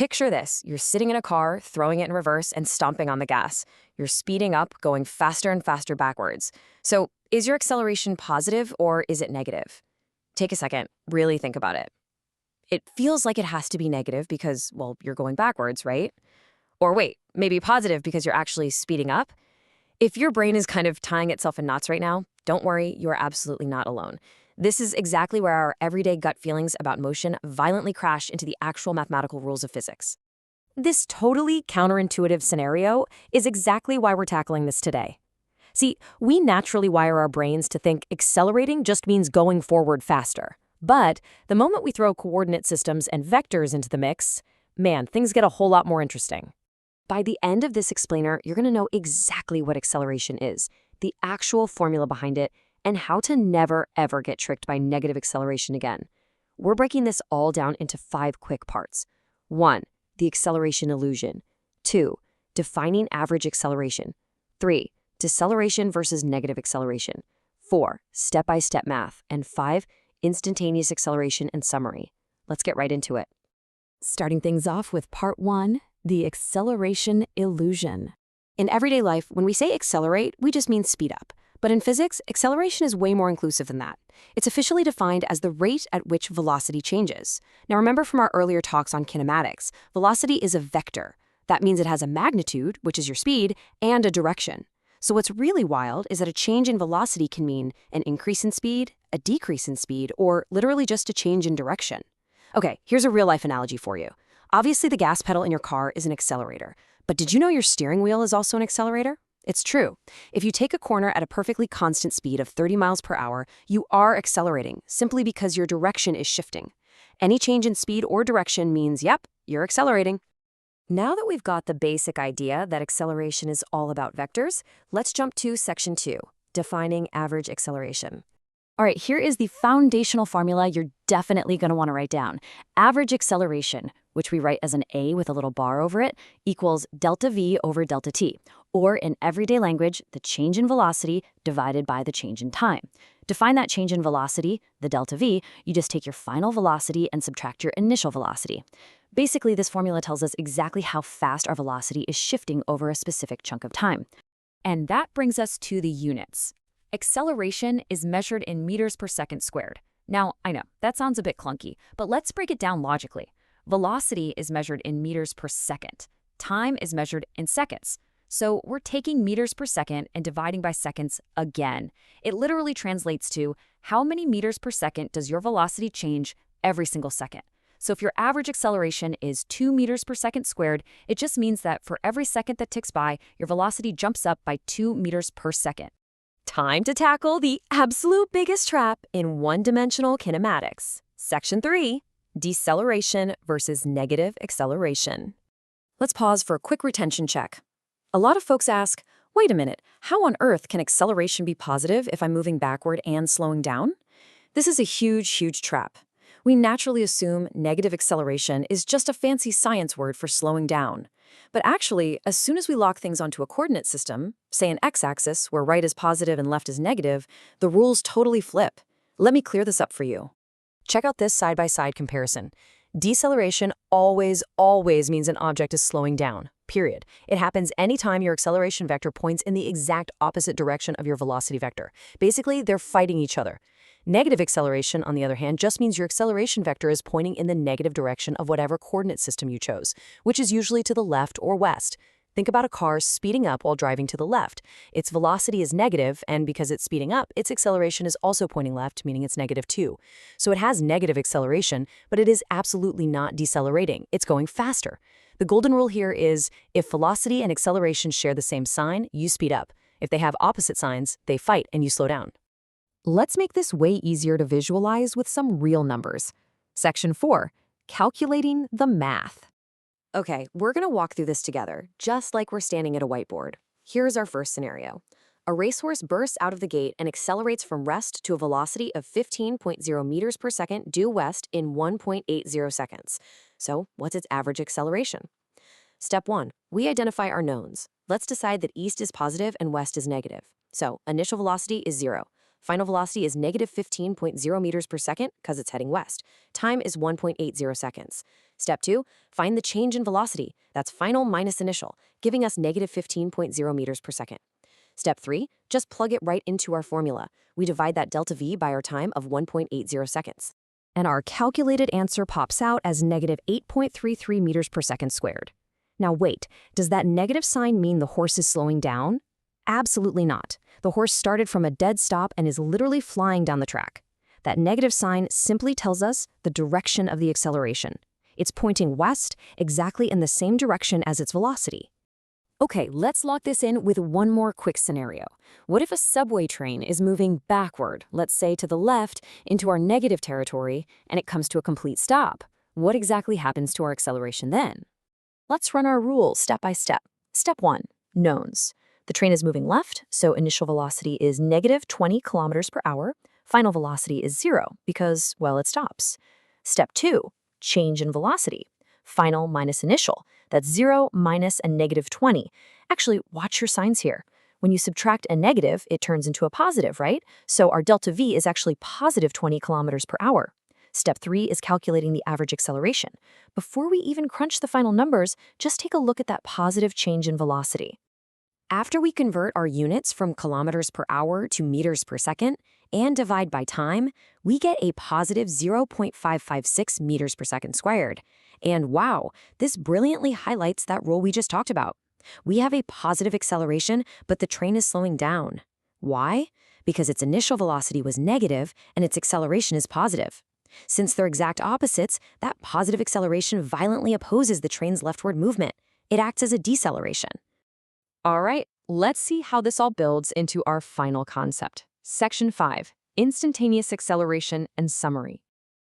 Picture this. You're sitting in a car, throwing it in reverse and stomping on the gas. You're speeding up, going faster and faster backwards. So is your acceleration positive or is it negative? Take a second, really think about it. It feels like it has to be negative because, well, you're going backwards, right? Or wait, maybe positive because you're actually speeding up? If your brain is kind of tying itself in knots right now, don't worry, you are absolutely not alone. This is exactly where our everyday gut feelings about motion violently crash into the actual mathematical rules of physics. This totally counterintuitive scenario is exactly why we're tackling this today. See, we naturally wire our brains to think accelerating just means going forward faster. But the moment we throw coordinate systems and vectors into the mix, man, things get a whole lot more interesting. By the end of this explainer, you're going to know exactly what acceleration is, the actual formula behind it, and how to never, ever get tricked by negative acceleration again. We're breaking this all down into 5 quick parts. 1. The acceleration illusion. 2. Defining average acceleration. 3. Deceleration versus negative acceleration. 4. Step-by-step math. And 5. Instantaneous acceleration and summary. Let's get right into it. Starting things off with part 1, the acceleration illusion. In everyday life, when we say accelerate, we just mean speed up. But in physics, acceleration is way more inclusive than that. It's officially defined as the rate at which velocity changes. Now remember from our earlier talks on kinematics, velocity is a vector. That means it has a magnitude, which is your speed, and a direction. So what's really wild is that a change in velocity can mean an increase in speed, a decrease in speed, or literally just a change in direction. Okay, here's a real-life analogy for you. Obviously, the gas pedal in your car is an accelerator. But did you know your steering wheel is also an accelerator? It's true. If you take a corner at a perfectly constant speed of 30 miles per hour, you are accelerating, simply because your direction is shifting. Any change in speed or direction means, yep, you're accelerating. Now that we've got the basic idea that acceleration is all about vectors, let's jump to section 2, defining average acceleration. All right, here is the foundational formula you're definitely going to want to write down. Average acceleration, which we write as an A with a little bar over it, equals delta V over delta T, or in everyday language, the change in velocity divided by the change in time. To find that change in velocity, the delta V, you just take your final velocity and subtract your initial velocity. Basically, this formula tells us exactly how fast our velocity is shifting over a specific chunk of time. And that brings us to the units. Acceleration is measured in meters per second squared. Now, I know, that sounds a bit clunky, but let's break it down logically. Velocity is measured in meters per second. Time is measured in seconds. So we're taking meters per second and dividing by seconds again. It literally translates to how many meters per second does your velocity change every single second. So if your average acceleration is 2 meters per second squared, it just means that for every second that ticks by, your velocity jumps up by 2 meters per second. Time to tackle the absolute biggest trap in one-dimensional kinematics. Section 3, deceleration versus negative acceleration. Let's pause for a quick retention check. A lot of folks ask, wait a minute, how on earth can acceleration be positive if I'm moving backward and slowing down? This is a huge, huge trap. We naturally assume negative acceleration is just a fancy science word for slowing down. But actually, as soon as we lock things onto a coordinate system, say an x-axis where right is positive and left is negative, the rules totally flip. Let me clear this up for you. Check out this side-by-side comparison. Deceleration always means an object is slowing down, period. It happens anytime your acceleration vector points in the exact opposite direction of your velocity vector. Basically, they're fighting each other. Negative acceleration, on the other hand, just means your acceleration vector is pointing in the negative direction of whatever coordinate system you chose, which is usually to the left or west. Think about a car speeding up while driving to the left. Its velocity is negative, and because it's speeding up, its acceleration is also pointing left, meaning it's negative too. So it has negative acceleration, but it is absolutely not decelerating. It's going faster. The golden rule here is, if velocity and acceleration share the same sign, you speed up. If they have opposite signs, they fight and you slow down. Let's make this way easier to visualize with some real numbers. Section 4, calculating the math. Okay, we're going to walk through this together, just like we're standing at a whiteboard. Here's our first scenario. A racehorse bursts out of the gate and accelerates from rest to a velocity of 15.0 meters per second due west in 1.80 seconds. So, what's its average acceleration? Step 1, we identify our knowns. Let's decide that east is positive and west is negative. So, initial velocity is 0. Final velocity is negative 15.0 meters per second because it's heading west. Time is 1.80 seconds. Step 2, find the change in velocity. That's final minus initial, giving us negative 15.0 meters per second. Step 3, just plug it right into our formula. We divide that delta V by our time of 1.80 seconds. And our calculated answer pops out as negative 8.33 meters per second squared. Now wait, does that negative sign mean the horse is slowing down? Absolutely not. The horse started from a dead stop and is literally flying down the track. That negative sign simply tells us the direction of the acceleration. It's pointing west, exactly in the same direction as its velocity. Okay, let's lock this in with one more quick scenario. What if a subway train is moving backward, let's say to the left, into our negative territory, and it comes to a complete stop? What exactly happens to our acceleration then? Let's run our rules step by step. Step 1, knowns. The train is moving left, so initial velocity is negative 20 kilometers per hour. Final velocity is 0 because, well, it stops. Step 2, change in velocity. Final minus initial. That's 0, minus, and negative 20. Actually, watch your signs here. When you subtract a negative, it turns into a positive, right? So our delta V is actually positive 20 kilometers per hour. Step 3 is calculating the average acceleration. Before we even crunch the final numbers, just take a look at that positive change in velocity. After we convert our units from kilometers per hour to meters per second and divide by time, we get a positive 0.556 meters per second squared. And wow, this brilliantly highlights that rule we just talked about. We have a positive acceleration, but the train is slowing down. Why? Because its initial velocity was negative and its acceleration is positive. Since they're exact opposites, that positive acceleration violently opposes the train's leftward movement. It acts as a deceleration. All right, let's see how this all builds into our final concept. Section 5, instantaneous acceleration and summary.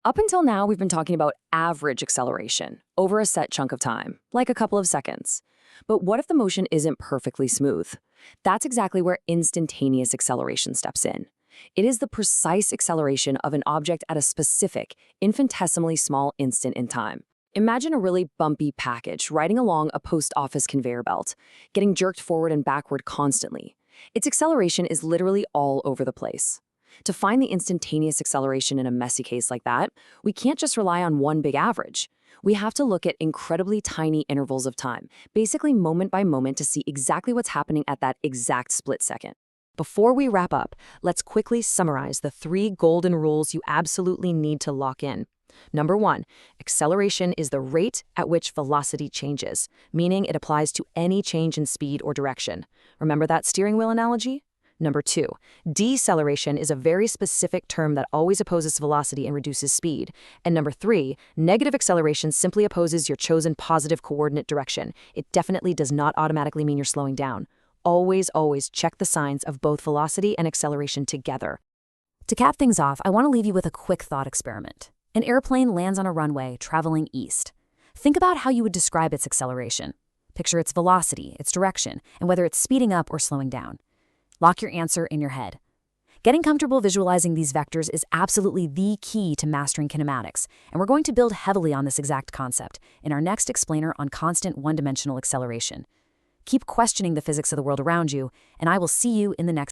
Up until now, we've been talking about average acceleration over a set chunk of time, like a couple of seconds. But what if the motion isn't perfectly smooth? That's exactly where instantaneous acceleration steps in. It is the precise acceleration of an object at a specific, infinitesimally small instant in time. Imagine a really bumpy package riding along a post office conveyor belt, getting jerked forward and backward constantly. Its acceleration is literally all over the place. To find the instantaneous acceleration in a messy case like that, we can't just rely on one big average. We have to look at incredibly tiny intervals of time, basically moment by moment, to see exactly what's happening at that exact split second. Before we wrap up, let's quickly summarize the 3 golden rules you absolutely need to lock in. Number 1, acceleration is the rate at which velocity changes, meaning it applies to any change in speed or direction. Remember that steering wheel analogy? Number 2, deceleration is a very specific term that always opposes velocity and reduces speed. And number 3, negative acceleration simply opposes your chosen positive coordinate direction. It definitely does not automatically mean you're slowing down. Always, always check the signs of both velocity and acceleration together. To cap things off, I want to leave you with a quick thought experiment. An airplane lands on a runway traveling east. Think about how you would describe its acceleration. Picture its velocity, its direction, and whether it's speeding up or slowing down. Lock your answer in your head. Getting comfortable visualizing these vectors is absolutely the key to mastering kinematics, and we're going to build heavily on this exact concept in our next explainer on constant one-dimensional acceleration. Keep questioning the physics of the world around you, and I will see you in the next